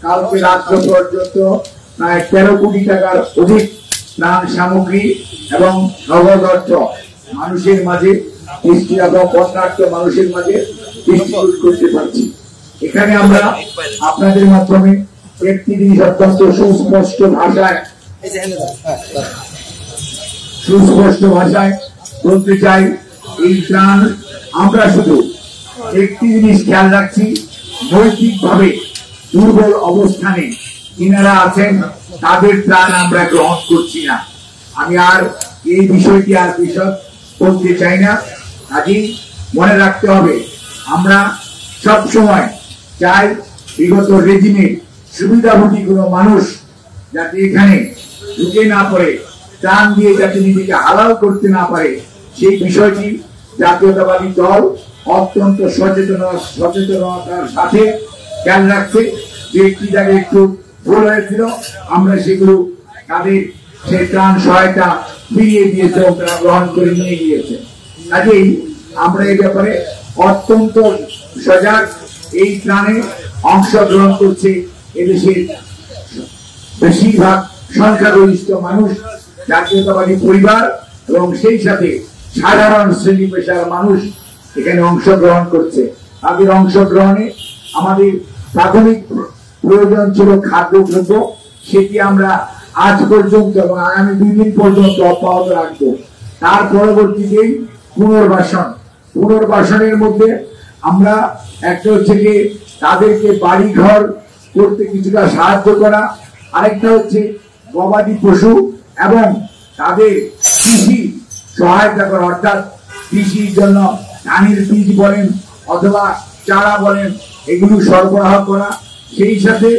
কালকে রাত্র পর্যন্ত প্রায় 13 কোটি টাকার অধিক ত্রাণ সামগ্রী এবং নগদ অর্থ মানুষের মাঝে বন্যার্থ মানুষের মাঝে ডিস্ট্রিবিউট করতে পারছি। এখানে আমরা আপনাদের মাধ্যমে একটি জিনিস অত্যন্ত সুস্পষ্ট ভাষায় বলতে চাই, এই ত্রাণ আমরা শুধু একটি জিনিস খেয়াল রাখছি, নৈতিকভাবে দুর্বল অবস্থানে যিনারা আছেন তাদের ত্রাণ আমরা গ্রহণ করছি না। আমি আর এই বিষয়টি আর বিশদ বলতে চাই না। কাজেই মনে রাখতে হবে, আমরা সব সময় চাই বিগত রেজিমের সুবিধাভোগী কোনো মানুষ যাতে এখানে ঢুকে না পড়ে, ত্রাণ দিয়ে যাতে নিজেকে হালাল করতে না পারে, সেই বিষয়টি জাতীয়তাবাদী দল অত্যন্ত সচেতনতার সাথে খেয়াল রাখছে। যে একটি জায়গায় একটু ভুল হয়েছিল, আমরা সেগুলো তাদের সেই ত্রাণ সহায়তা ফিরিয়ে দিয়েছে, তারা গ্রহণ করে নিয়ে গিয়েছে। কাজেই আমরা এই ব্যাপারে অত্যন্ত সজাগ। এই ত্রাণে অংশগ্রহণ করছে এদেশের বেশিরভাগ সংখ্যাগরিষ্ঠ মানুষ, জাতীয়তাবাদী পরিবার এবং সেই সাথে সাধারণ শ্রেণী পেশার মানুষ এখানে অংশগ্রহণ করছে। তাদের অংশগ্রহণে আমাদের প্রাথমিক প্রয়োজন ছিল খাদ্যদ্রব্য, সেটি আমরা আজ পর্যন্ত এবং আগামী 2 দিন পর্যন্ত অব্যাহত রাখবো। তার পরবর্তীতেই পুনর্বাসনের মধ্যে আমরা একটা হচ্ছে যে তাদেরকে বাড়ি ঘর করতে কিছুটা সাহায্য করা, আরেকটা হচ্ছে গবাদি পশু এবং তাদের কৃষি সহায়তা করা, অর্থাৎ কৃষির জন্য ধানের বীজ বলেন অথবা চারা বলেন, এগুলো সরবরাহ করা। সেই সাথে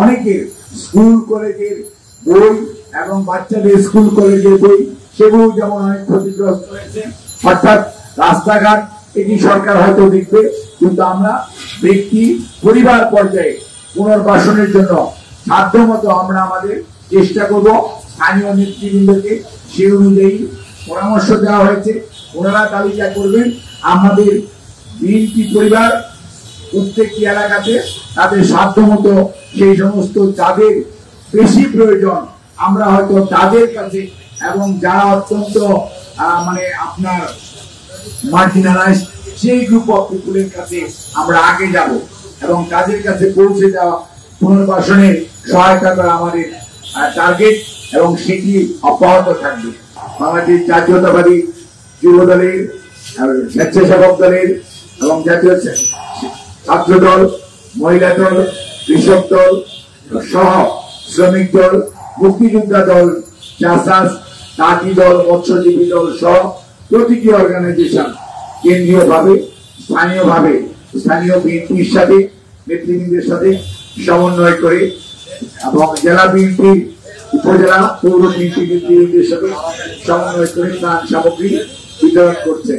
অনেকের স্কুল কলেজের বই এবং বাচ্চাদের স্কুল কলেজের বই সেগুলো যেমন অনেক ক্ষতিগ্রস্ত হয়েছে। অর্থাৎ রাস্তাঘাট এটি সরকার হয়তো দেখবে, কিন্তু আমরা ব্যক্তি পরিবার পর্যায়ে পুনর্বাসনের জন্য সাধ্যমতো আমরা আমাদের চেষ্টা করব। স্থানীয় নেতৃবৃন্দকে সেই অনুযায়ী পরামর্শ দেওয়া হয়েছে, ওনারা তালিকা করবেন। আমাদের বিএনপি পরিবার প্রত্যেকটি এলাকাতে তাদের সাধ্যমতো সেই সমস্ত যাদের বেশি প্রয়োজন আমরা হয়তো তাদের কাছে এবং যারা অত্যন্ত আপনার মার্জিনালাইজ সেই গ্রুপ অফ পিপুলের কাছে আমরা আগে যাব এবং তাদের কাছে পৌঁছে দেওয়া, পুনর্বাসনে সহায়তা করা আমাদের টার্গেট এবং সেটি অব্যাহত থাকবে। বাংলাদেশ জাতীয়তাবাদী যুব দলের, স্বেচ্ছাসেবক দলের এবং জাতীয় ছাত্র দল, মহিলা দল, কৃষক দল সহ শ্রমিক দল, মুক্তিযোদ্ধা দল, চাষাস, তাঁতি দল, মৎস্যজীবী দল সহ প্রতিটি অর্গানাইজেশন কেন্দ্রীয়ভাবে স্থানীয় বিএনপির সাথে নেতৃবৃন্দের সাথে সমন্বয় করে এবং জেলা বিএনপির, উপজেলা পৌর বিএনপি নেতৃবৃন্দের সাথে সমন্বয় করে ত্রাণ সামগ্রী বিতরণ করছে।